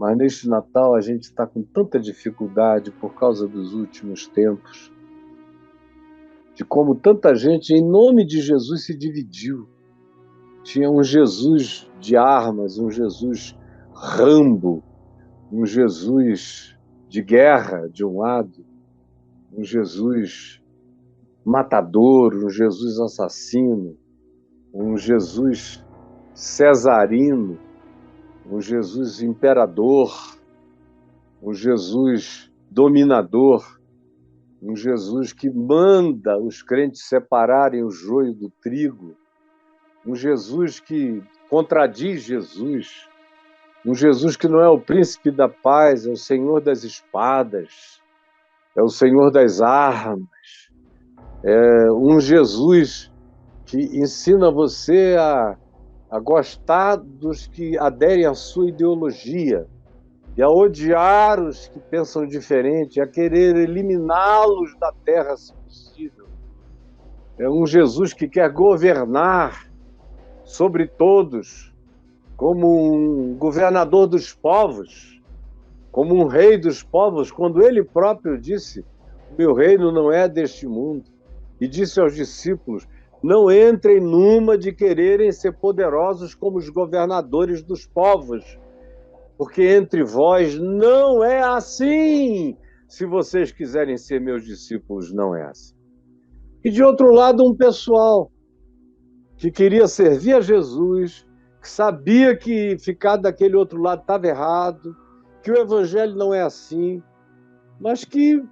mas neste Natal a gente está com tanta dificuldade por causa dos últimos tempos, de como tanta gente, em nome de Jesus, se dividiu. Tinha um Jesus de armas, um Jesus Rambo, um Jesus de guerra, de um lado, um Jesus matador, um Jesus assassino, um Jesus cesarino, um Jesus imperador, um Jesus dominador, um Jesus que manda os crentes separarem o joio do trigo, um Jesus que contradiz Jesus, um Jesus que não é o príncipe da paz, é o Senhor das espadas, é o Senhor das armas, é um Jesus que ensina você a gostar dos que aderem à sua ideologia e a odiar os que pensam diferente, a querer eliminá-los da terra, se possível. É um Jesus que quer governar sobre todos, como um governador dos povos, como um rei dos povos, quando ele próprio disse: o meu reino não é deste mundo. E disse aos discípulos: não entrem numa de quererem ser poderosos como os governadores dos povos, porque entre vós não é assim. Se vocês quiserem ser meus discípulos, não é assim. E de outro lado, um pessoal que queria servir a Jesus, que sabia que ficar daquele outro lado estava errado, que o evangelho não é assim, mas que,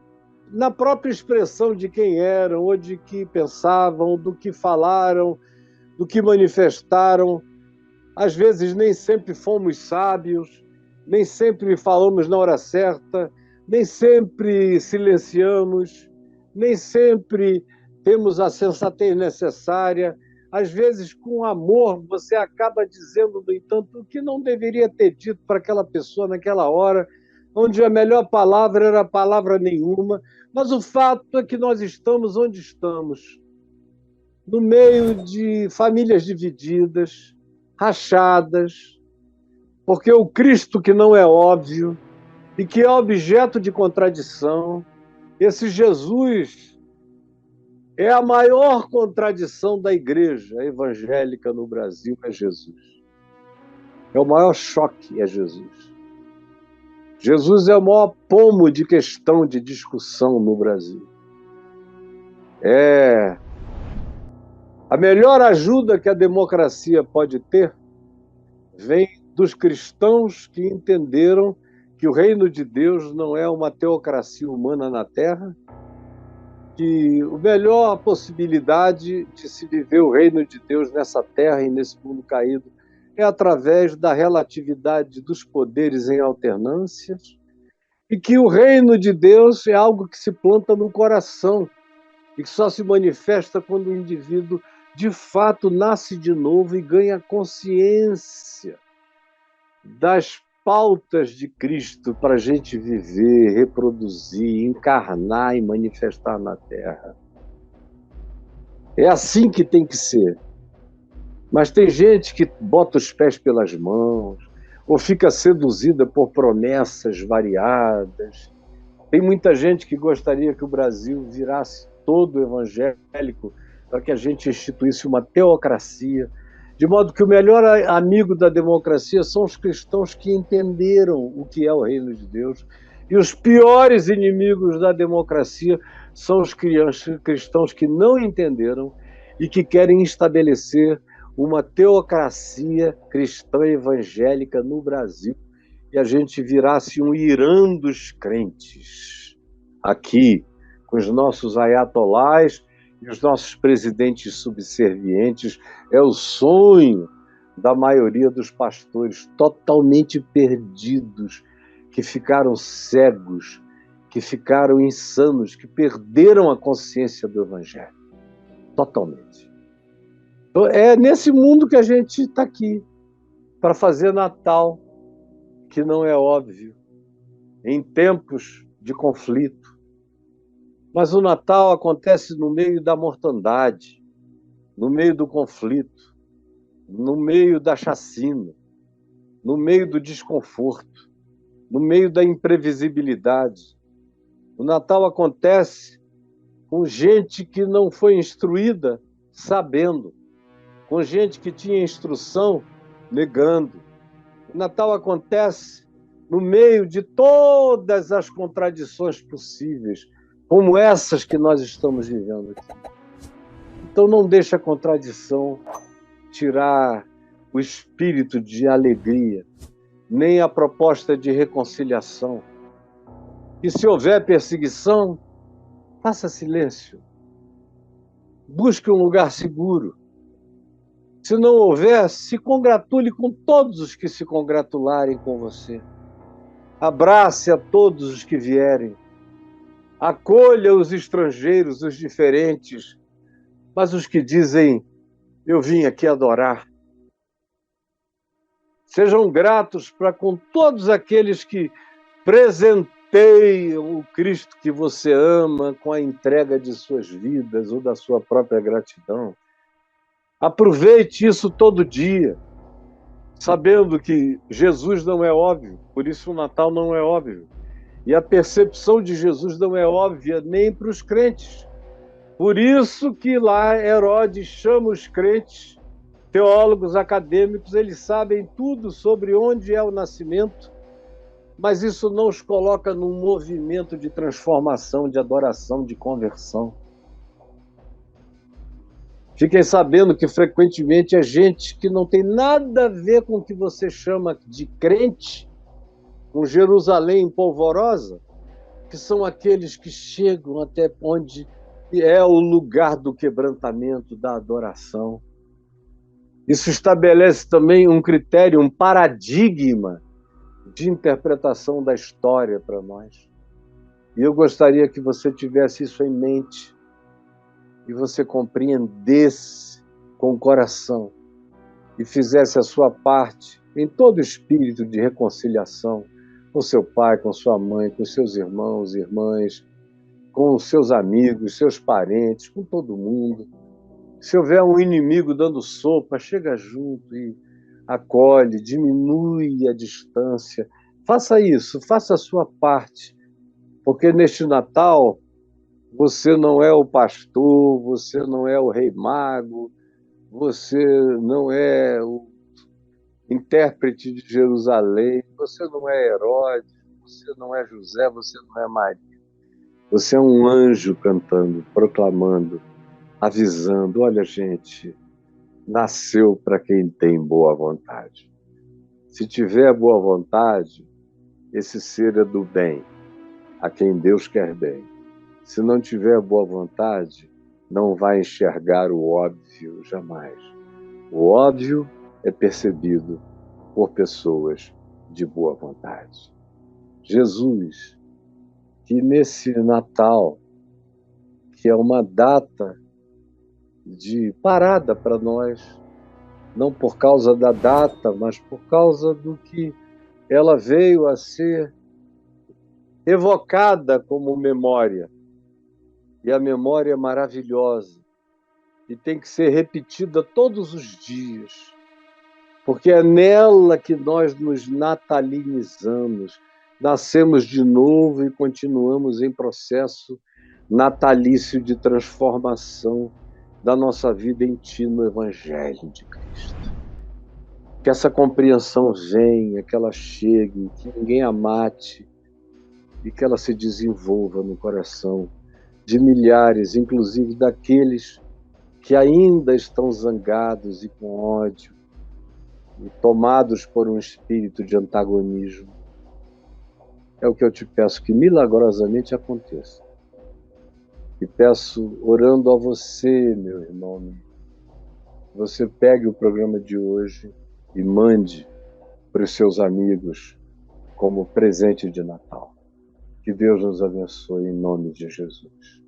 na própria expressão de quem eram, ou de que pensavam, do que falaram, do que manifestaram, às vezes nem sempre fomos sábios, nem sempre falamos na hora certa, nem sempre silenciamos, nem sempre temos a sensatez necessária. Às vezes, com amor, você acaba dizendo, no entanto, o que não deveria ter dito para aquela pessoa naquela hora, onde a melhor palavra era palavra nenhuma. Mas o fato é que nós estamos onde estamos, no meio de famílias divididas, rachadas, porque o Cristo que não é óbvio e que é objeto de contradição, esse Jesus é a maior contradição da igreja evangélica no Brasil, é Jesus. É o maior choque, é Jesus. Jesus é o maior pomo de questão de discussão no Brasil. É a melhor ajuda que a democracia pode ter vem dos cristãos que entenderam que o reino de Deus não é uma teocracia humana na Terra, que a melhor possibilidade de se viver o reino de Deus nessa terra e nesse mundo caído é através da relatividade dos poderes em alternâncias, e que o reino de Deus é algo que se planta no coração e que só se manifesta quando o indivíduo de fato nasce de novo e ganha consciência das pautas de Cristo para a gente viver, reproduzir, encarnar e manifestar na Terra. É assim que tem que ser. Mas tem gente que bota os pés pelas mãos, ou fica seduzida por promessas variadas. Tem muita gente que gostaria que o Brasil virasse todo evangélico para que a gente instituísse uma teocracia, de modo que o melhor amigo da democracia são os cristãos que entenderam o que é o reino de Deus, e os piores inimigos da democracia são os cristãos que não entenderam e que querem estabelecer uma teocracia cristã evangélica no Brasil, e a gente virasse um Irã dos crentes, aqui, com os nossos ayatolás e os nossos presidentes subservientes. É o sonho da maioria dos pastores totalmente perdidos, que ficaram cegos, que ficaram insanos, que perderam a consciência do evangelho. Totalmente. Então, é nesse mundo que a gente está aqui, para fazer Natal, que não é óbvio, em tempos de conflito. Mas o Natal acontece no meio da mortandade, no meio do conflito, no meio da chacina, no meio do desconforto. no meio da imprevisibilidade. O Natal acontece com gente que não foi instruída sabendo, com gente que tinha instrução negando. O Natal acontece no meio de todas as contradições possíveis, como essas que nós estamos vivendo aqui. Então não deixe a contradição tirar o espírito de alegria, nem a proposta de reconciliação. E se houver perseguição, faça silêncio. Busque um lugar seguro. Se não houver, se congratule com todos os que se congratularem com você. Abrace a todos os que vierem. Acolha os estrangeiros, os diferentes, mas os que dizem, eu vim aqui adorar. Sejam gratos para com todos aqueles que presenteiam o Cristo que você ama com a entrega de suas vidas ou da sua própria gratidão. Aproveite isso todo dia, sabendo que Jesus não é óbvio, por isso o Natal não é óbvio. E a percepção de Jesus não é óbvia nem para os crentes. Por isso que lá Herodes chama os crentes, teólogos, acadêmicos, eles sabem tudo sobre onde é o nascimento, mas isso não os coloca num movimento de transformação, de adoração, de conversão. Fiquem sabendo que frequentemente é gente que não tem nada a ver com o que você chama de crente, com Jerusalém polvorosa, que são aqueles que chegam até onde é o lugar do quebrantamento, da adoração. Isso estabelece também um critério, um paradigma de interpretação da história para nós. E eu gostaria que você tivesse isso em mente e você compreendesse com o coração e fizesse a sua parte em todo espírito de reconciliação com seu pai, com sua mãe, com seus irmãos e irmãs, com seus amigos, seus parentes, com todo mundo. Se houver um inimigo dando sopa, chega junto e acolhe, diminui a distância. Faça isso, faça a sua parte, porque neste Natal você não é o pastor, você não é o rei mago, você não é o intérprete de Jerusalém, você não é Herodes, você não é José, você não é Maria. Você é um anjo cantando, proclamando, avisando, olha, gente, nasceu para quem tem boa vontade. Se tiver boa vontade, esse ser é do bem, a quem Deus quer bem. Se não tiver boa vontade, não vai enxergar o óbvio jamais. O óbvio é percebido por pessoas de boa vontade. Jesus, que nesse Natal, que é uma data de parada para nós, não por causa da data, mas por causa do que ela veio a ser evocada como memória. E a memória é maravilhosa e tem que ser repetida todos os dias, porque é nela que nós nos natalinizamos, nascemos de novo e continuamos em processo natalício de transformação da nossa vida em ti no Evangelho de Cristo. Que essa compreensão venha, que ela chegue, que ninguém a mate e que ela se desenvolva no coração de milhares, inclusive daqueles que ainda estão zangados e com ódio e tomados por um espírito de antagonismo. É o que eu te peço que milagrosamente aconteça. E peço, orando a você, meu irmão, você pegue o programa de hoje e mande para os seus amigos como presente de Natal. Que Deus nos abençoe em nome de Jesus.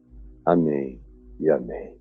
Amém e amém.